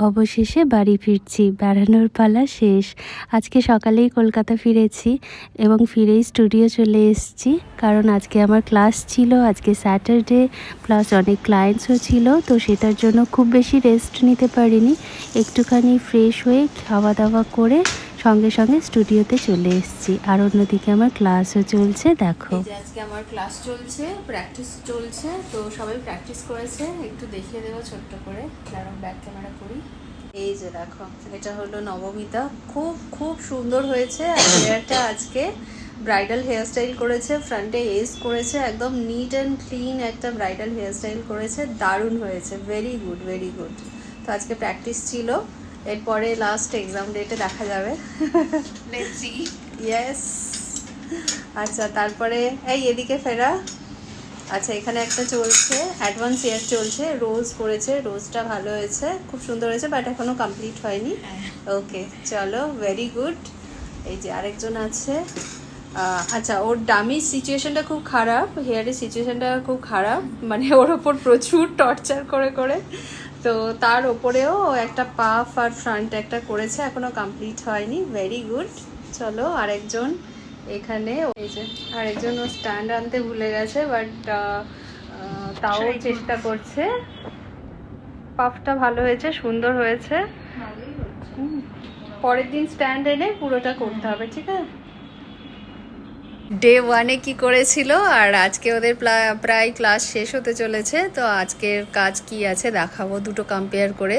অবশেষে বাড়ি ফিরছি, বেড়ানোর পালা শেষ। আজকে সকালেই কলকাতা ফিরেছি এবং ফিরেই স্টুডিও চলে এসেছি, কারণ আজকে আমার ক্লাস ছিল। আজকে স্যাটারডে, প্লাস অনেক ক্লায়েন্টসও ছিল, তো সেটার জন্য খুব বেশি রেস্ট নিতে পারিনি। একটুখানি ফ্রেশ হয়ে খাওয়া দাওয়া করে সঙ্গে সঙ্গে স্টুডিওতে চলে এসেছি। আর অন্যদিকে আমার ক্লাসও চলছে, দেখো। আজকে আমার ক্লাস চলছে, প্র্যাকটিস চলছে, তো সবাই প্র্যাকটিস করেছে। একটু দেখিয়ে দেবো ছোট্ট করে, কারণ ব্যাক ক্যামেরা করি। এই যে দেখো, এটা হলো নবমিতা। খুব খুব সুন্দর হয়েছে। আর হেয়ারটা আজকে ব্রাইডাল হেয়ারস্টাইল করেছে, ফ্রন্টে এজ করেছে, একদম নিট অ্যান্ড ক্লিন একটা ব্রাইডাল হেয়ারস্টাইল করেছে। দারুণ হয়েছে, ভেরি গুড ভেরি গুড। তো আজকে প্র্যাকটিস ছিল, এরপরে লাস্ট এক্সাম ডেটে দেখা যাবে। ইয়েস। আচ্ছা, তারপরে এই এদিকে ফেরা। আচ্ছা, এখানে একটা চলছে, অ্যাডভান্স ইয়ার চলছে, রোজ করেছে, রোজটা ভালো হয়েছে, খুব সুন্দর হয়েছে, বাট এখনো কমপ্লিট হয়নি। ওকে, চলো, ভেরি গুড। এই যে আরেকজন আছে। আচ্ছা, ওর ডামির সিচুয়েশনটা খুব খারাপ, হেয়ারের সিচুয়েশনটা খুব খারাপ, মানে ওর ওপর প্রচুর টর্চার করে করে, তো তার ওপরেও একটা পাফ আর ফ্রন্ট একটা করেছে, এখনো কমপ্লিট হয়নি। Very good. চলো, আরেকজন এখানে। এই যে আরেকজন, ও স্ট্যান্ড আনতে ভুলে গেছে, বাট তাও চেষ্টা করছে। পাফটা ভালো হয়েছে, সুন্দর হয়েছে। পরের দিন স্ট্যান্ড এনে পুরোটা করতে হবে, ঠিক আছে? ডে ওয়ানে কি করেছিল, আর আজকে ওদের প্রায় ক্লাস শেষ হতে চলেছে, তো আজকের কাজ কি আছে দেখাবো, দুটো কম্পেয়ার করে।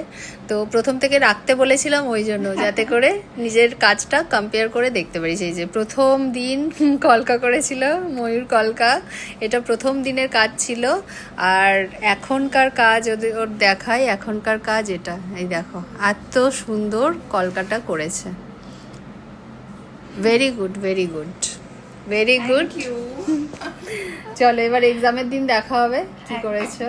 তো প্রথম থেকে রাখতে বলেছিলাম ওই জন্য, যাতে করে নিজের কাজটা কম্পেয়ার করে দেখতে পারি। সেই যে প্রথম দিন কলকা করেছিল, ময়ূর কলকা, এটা প্রথম দিনের কাজ ছিল। আর এখনকার কাজ ওর দেখায়, এখনকার কাজ এটা। এই দেখো, এত সুন্দর কলকাটা করেছে। Very good very good very good. চলো, এবার এক্সামের দিন দেখা হবে কি করেছো।